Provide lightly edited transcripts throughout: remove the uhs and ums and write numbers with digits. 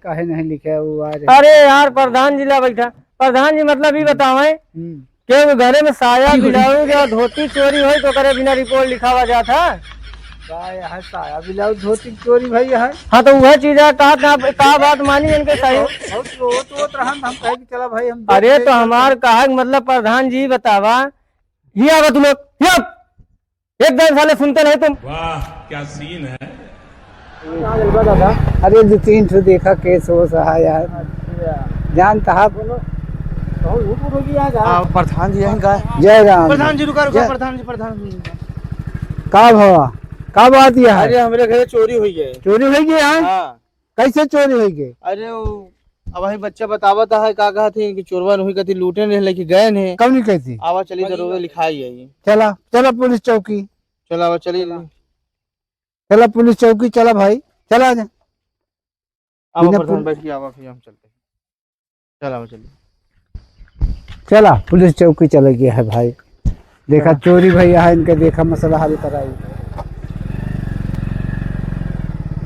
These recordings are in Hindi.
काहे नहीं लिखे वो आज। अरे यार प्रधान जी ला बैठा। प्रधान जी मतलब ये बतावे कि घरे में साया ब्लाउज या धोती चोरी हो तो करे बिना रिपोर्ट लिखावा जाता। है साया ब्लाउज धोती चोरी भाई है। हाँ तो वह चीज है कहा बात मानी इनके सही। बहुत रोत रहन हम कहे कि चला भाई हम। अरे तो हमार कहा मतलब प्रधान जी बतावा ही आवा तुम लोग एकदम साले सुनते नहीं तुम। वाह क्या सीन है। अरे 2-3 ठो देखा केस हो रहा यार जानता है। प्रधान जी यहीं का जय राम। प्रधान जी रुका प्रधान जी का भवा का बात यह है? अरे हमारे घर चोरी हुई है। चोरी हो गई है? हाँ। कैसे चोरी हो गई? अरे अब वही बच्चा बतावता है का कहते कि चोरवन हुई कहती लूटे नहीं लेके गए ने। कब नहीं कहती? आवा चली जरूर लिखाई है ये। चला चला पुलिस चौकी। चला आवा चली चला पुलिस चौकी चला भाई चला जा। आवा प्रधान बैठ के आवा फिर हम चलते हैं। चला आवा चलिए। चला पुलिस चौकी चले गया है भाई। देखा चोरी भैया है इनका देखा मसला हल कराई।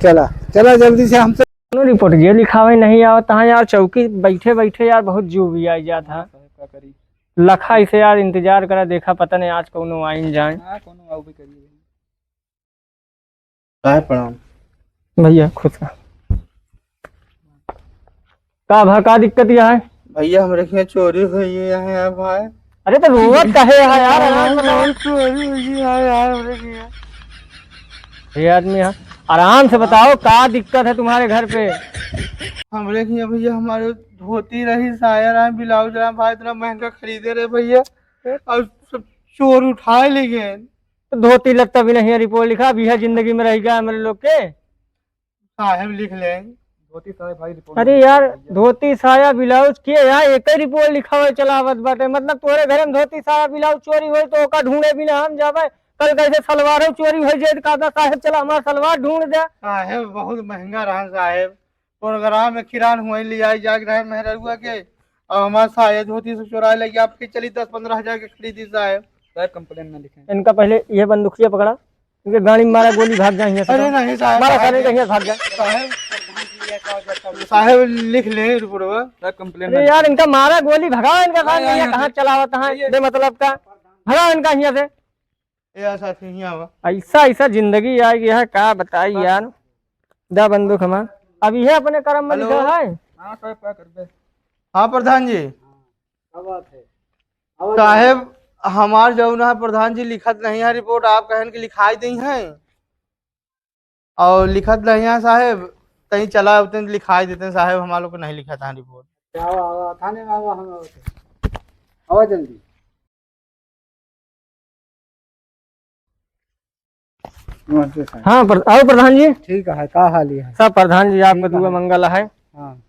चला चला जल्दी से हमसे रिपोर्ट ये लिखावे नहीं आवता है यार। चौकी बैठे बैठे यार बहुत जू भी आ जाता है। लखा इसे यार इंतजार करा देखा पता नहीं आज कौन आइन जाए। प्रणाम भैया खुश का दिक्कत यह है? भैया हमारे यहाँ चोरी हुई है यहाँ भाई। अरे तो रोवत कहे है यार चोरी हुई है यार हमारे यहाँ। ये आदमी है आराम से बताओ का दिक्कत है तुम्हारे घर पे? हमारे यहाँ भैया हमारे धोती रही साया रहा ब्लाउज रहा भाई इतना महंगा खरीदे रहे भैया और सब चोर उठाए ले गए। तो धोती लगता भी नहीं है रिपोर्ट लिखा भी है जिंदगी में रह गया मेरे लोग के। साहब लिख लें धोती साया भाई रिपोर्ट। अरे यार धोती साया ब्लाउज के यार एक ही रिपोर्ट लिखा हुआ चलावत बाटे मतलब तोरे घर में धोती साया ब्लाउज चोरी हो तो ओका ढूंढे बिना हम जावे। कल कैसे सलवार चोरी हो जाए कादा साहब चला हमारा सलवार ढूंढ दे। साहब बहुत महंगा रहा साहब प्रोग्राम में किरान हुआ लिया जाग रहा है मेहरुआ के और हमारा साया धोती से चुरा लगी आप फिर चली 10-15 हजार के खरीदी साहब। कंप्लेन में लिखे इनका पहले ये बंदूकिया पकड़ा क्योंकि गाड़ी में मारा गोली भाग जाए। अरे नहीं साहब मारा सारे कहीं भाग जाए। साहब लिख ले रिपोर्ट कंप्लेन। अरे यार इनका मारा गोली भगाओ इनका कहाँ चलावा कहाँ मतलब का भगाओ इनका यहाँ से। ऐसा ऐसा जिंदगी आएगी है का बताई यार। दा बंदूक हमार अब यह अपने कर्म में लिखा है। हाँ प्रधान जी साहेब हमार जो ना प्रधान जी लिखत नहीं है रिपोर्ट आप कहन की लिखाई दी है और लिखत नहीं है साहेब कहीं चला उतने लिखाई देते हैं साहेब हमारे लोग को नहीं लिखा था रिपोर्ट। थाने में आवा जल्दी। हाँ आओ प्रधान जी। ठीक है का हाल है? सब प्रधान जी आपका दुआ मंगल है। हाँ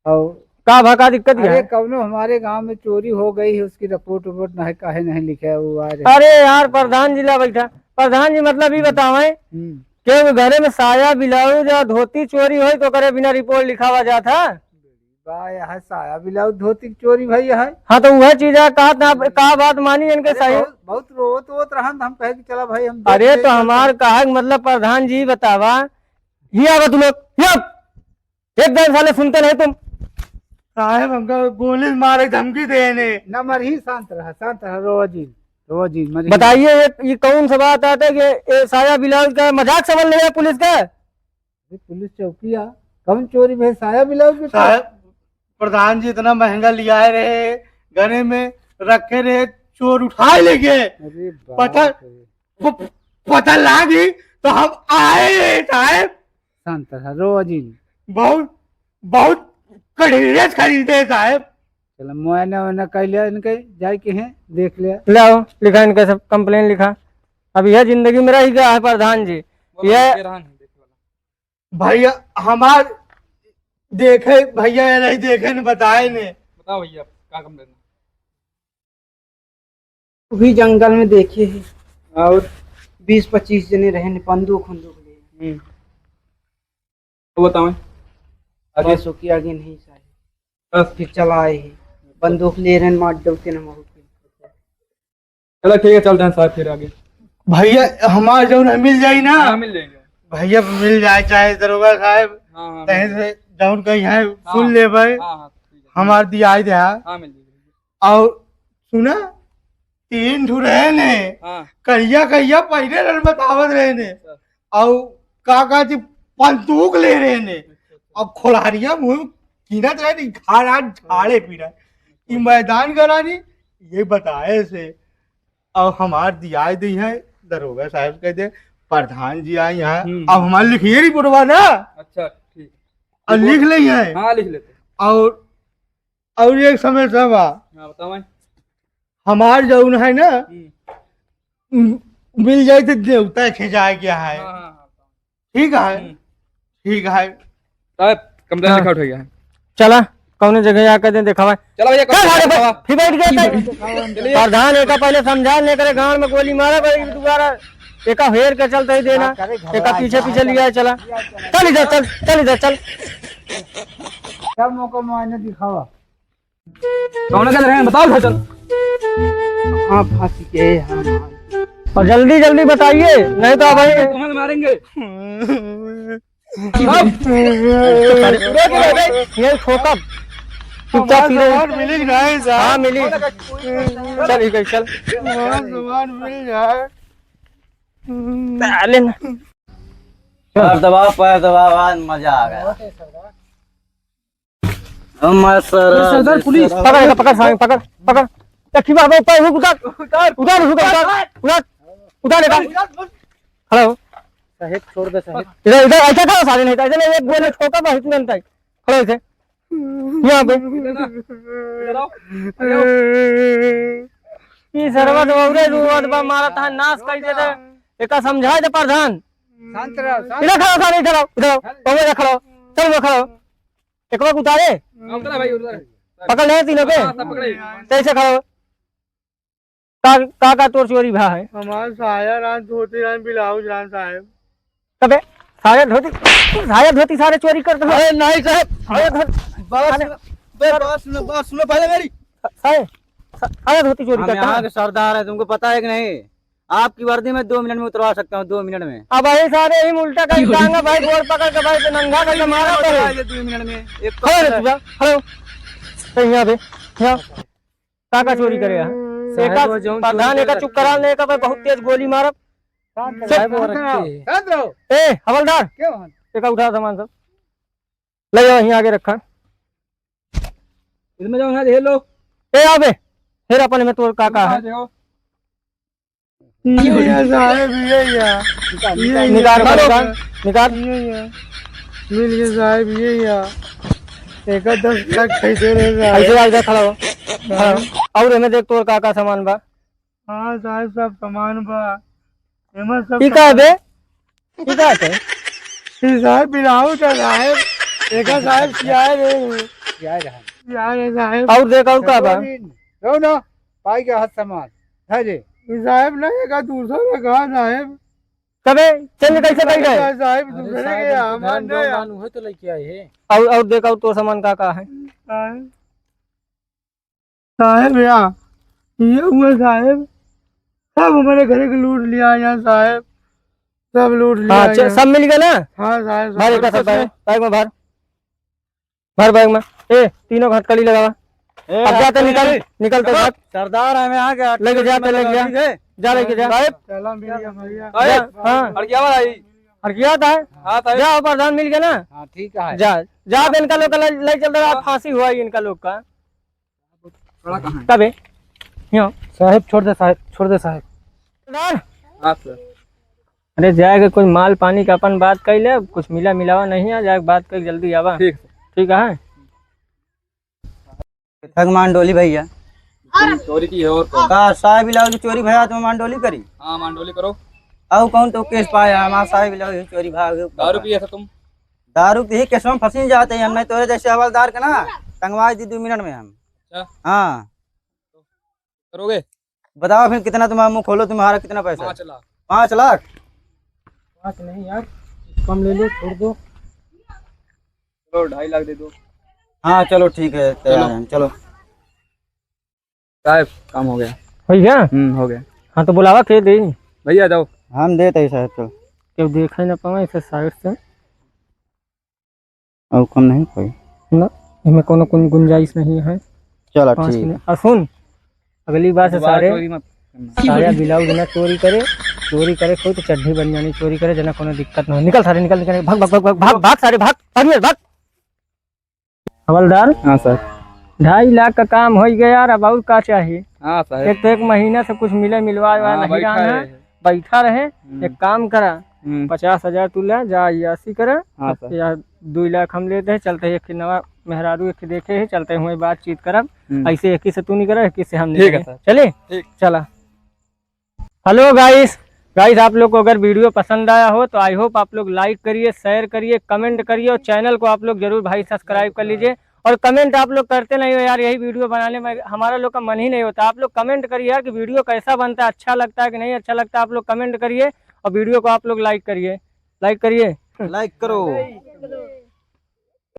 और का भा दिक्कत है? कौनो हमारे गांव में चोरी हो गई है उसकी रिपोर्ट नहीं काहे नहीं लिखे वो आज। अरे यार प्रधान जी ला बैठा। प्रधान जी मतलब ये बतावे कि घरे में साया ब्लाउज या धोती चोरी हो तो करे बिना रिपोर्ट लिखावा जाता। है साया ब्लाउज धोती चोरी भाई है। हाँ तो वह चीज है कहा बात मानी इनके सही। बहुत रोत रहन हम कहे कि चला भाई हम। अरे तो हमार कहा मतलब प्रधान जी बतावा ही आवा तुम लोग एकदम साले सुनते नहीं तुम। साहेब हमका गोली मारे धमकी देने न मरही शांत रहा रोजी बताइए ये कौन सा बात आता है कि साया ब्लाउज का मजाक समझ लिया पुलिस का? पुलिस चौकी कौन चोरी भाई साया ब्लाउज में? साहब प्रधान जी इतना महंगा लिया रहे घरे में रखे रहे चोर उठाए ले गए। पता लगी तो हम आए साहब। शांत रहा रोजी बहुत बहुत खरीदे साहब। चलो मुआयना कर लिया इनके जाए के हैं देख लिया। लाओ लिखा इनका सब कंप्लेन लिखा। अब यह जिंदगी में रह गया है प्रधान जी। ये भैया हमार देखे भैया नहीं देखे न बताए ने बताओ भैया क्या कंप्लेन? भी जंगल में देखे है और 20-25 जने रहे बंदूक ले। तो बताओ आगे सो की आगे नहीं सारे फिर चला आए है बंदूक ले रहे मार डलते न मारो। चलो ठीक है चलते हैं साहब फिर आगे। भैया हमारा जो मिल जाए ना मिल जाएगा भैया मिल जाए चाहे दरोगा साहब कहीं से जौन कहीं है सुन ले भाई। हमार दिया दे और सुना 3 ठो रहे ने कहिया कहिया पहले रन बतावत रहे ने और का जी बंदूक ले रहे ने अब खोलारिया मुंह कीनत रहे नी घाड़ा झाड़े पी रहा ये मैदान करानी ये बताए से और हमार दिया दी है दरोगा साहब कह दे प्रधान जी आए यहाँ अब हमारे लिखिए रिपोर्टवा ना। अच्छा ठीक और लिख ले है। हाँ लिख लेते और एक समय सब हाँ बताओ भाई। हमार जौन है ना मिल जाए तो देवता खिंचाया गया है। ठीक है ठीक है साहब कंप्लेन लिखा उठ गया है। चला कौन जगह जाकर दे देखा चलो भैया फिर बैठ गए प्रधान एक पहले समझा नहीं करे गांव में गोली मारा दोबारा एक हेर के चलते ही देना एक पीछे पीछे लिया चला चल इधर चल इधर चल क्या मौका मुआयना दिखावा कौन कर रहे हैं बताओ चल। हाँ फांसी के हाँ और जल्दी जल्दी बताइए नहीं तो भाई तुम्हें मारेंगे। ये ठोकब चुपचाप मिली नहीं हाँ मिली चल ठीक है चल सामान मिल जाए। लेना पैर दबाओ मजा आ गया। सरदार पुलिस पकड़ साहब पकड़ पकड़ टक्की बाबा ऊपर उतार उतार उतार हेलो साहेब छोड़ दे साहेब इधर इधर ऐसा करो सारे नहीं ऐसे एक बोले ठोका बस इतना तक खड़े थे यहाँ पे ये सर्वत औरे रुवत बा मारा था नाश कर देता एक समझाए दे प्रधान शांत रहो इधर खड़ो सारे इधर आओ इधर खड़ो चल वो खड़ो एक बार उतारे भाई उधर पकड़ ले तीनों पे कैसे खड़ो का तोर चोरी भा है हमार साया रान धोती रान ब्लाउज रान साहब कबे सारे धोती सारे चोरी करते हो अरे नहीं साहब बात सुनो पहले मेरी। सारे धोती चोरी करते यहाँ हैं के सरदार है तुमको पता है कि नहीं। आपकी वर्दी में 2 मिनट में उतरवा सकता हूँ 2 मिनट में। अब भाई सारे ही उल्टा कर जाएंगे भाई गोड़ पकड़ के भाई नंगा करके मारा तो 2 मिनट में एक हेलो तो यहाँ पे यहाँ का चोरी करेगा प्रधान एक चुप करा ने भाई बहुत तेज गोली मारा ए हवलदार एक उठा सामान सब ले जाओ यहीं आगे रखा इसमें जाओ ना लो ए आबे फिर अपन में तोर काका है साहब ये निकाल निकाल मिल गया साहब ये एक 10 लाख कैसे रहेगा। ऐसे आगे खड़ा हो और हमें देख तोर काका सामान बा हाँ साहब सब सामान बा एमा सब ठीक है बे ठीक है साहब बिलाऊ का साहब एक साहब सियाए रे साहब और देख और का बा रो ना पाई के हाथ सामान है जी साहब ना एक दूसरा कहा साहब कबे चल कैसे कह गए साहब दूसरे के हमार नहीं है तो लेके आए हैं और देख और तो सामान का है साहब यहाँ ये हुआ साहब सब हमारे घर के लूट लिया यहाँ साहब सब लूट लिया हाँ यहाँ। सब मिल गया ना हाँ साहब भर एक सब बैग में भर बैग में ए तीनों घटकली लगावा अब जाते निकलते सरदार है मैं आ गया लेके जाते लेके जा लेके जा चला मिल गया भैया हाँ क्या वाला है हरकिया था हाँ था जा प्रधान मिल गया ना हाँ ठीक है जा जा इनका लोग का ले चल रहा फांसी हुआ ही इनका लोग का कबे यहाँ साहेब छोड़ दे साहेब हाँ सर अरे जाएगा कोई माल पानी का अपन बात कर ले कुछ मिला मिलावा नहीं आ जाए बात कर जल्दी आवा ठीक ठीक है थक मांडोली भैया चोरी की है और का साहब ब्लाउज की चोरी भैया तुम मांडोली करी। हाँ मांडोली करो अब कौन तो केस पाया हमारा साहब ब्लाउज की चोरी भाग दारू पिए थे तुम दारू पी केस में फंसी जाते हैं हमने तोरे जैसे हवलदार का ना टंगवा दी 2 मिनट में हम। अच्छा हाँ करोगे बताओ फिर कितना तुम्हारा मुंह खोलो तुम्हारा कितना पैसा 5 लाख 5 लाख 5 नहीं यार कम ले लो छोड़ दो चलो 2.5 लाख दे दो। हाँ चलो ठीक है चलो साहब काम हो गया हो गया हो गया। हाँ तो बुलावा के दे भैया जाओ हम देते हैं साहब चलो क्यों देख ना पावा इसे साइड से और कम नहीं कोई? ना इसमें कोनो गुंजाइश नहीं है। चलो 5 ठीक है। मिनट। और सुन, अगली बार से दोबारा सारे चोरी मत करना। साया ब्लाउज ना चोरी करे कोई तो चड्ढी बन जानी, चोरी करे जना कोनो दिक्कत ना हो। निकल सारे, निकल निकल, भाग भाग भाग भाग भाग भाग सारे, भाग भाग भाग। हवलदार, हाँ सर। 2.5 लाख का काम हो गया यार, अब और का चाहिए? हाँ सर। एक तो 1 महीना से कुछ मिलवा नहीं बैठा रहा है। है, बैठा रहे। एक काम करा, 50,000 तू ले जा, 80 करा। हाँ सर। या 2 लाख हम लेते हैं, चलते हैं। एक नवा मेहरारू एक देखे है, चलते हुए बातचीत करब। ऐसे 21 से तू नहीं करा, 21 से हम ठीक है नहीं। सर। चले ठीक। चला। हेलो गाइस, आप लोग को अगर वीडियो पसंद आया हो तो आई होप आप लोग लाइक करिए, शेयर करिए, कमेंट करिए, और चैनल को आप लोग जरूर भाई सब्सक्राइब कर लीजिए। और कमेंट आप लोग करते नहीं हो यार, यही वीडियो बनाने में हमारा लोग का मन ही नहीं होता। आप लोग कमेंट करिए यार कि वीडियो कैसा बनता है, अच्छा लगता है कि नहीं अच्छा लगता है। आप लोग कमेंट करिए और वीडियो को आप लोग लाइक करिए। लाइक करो।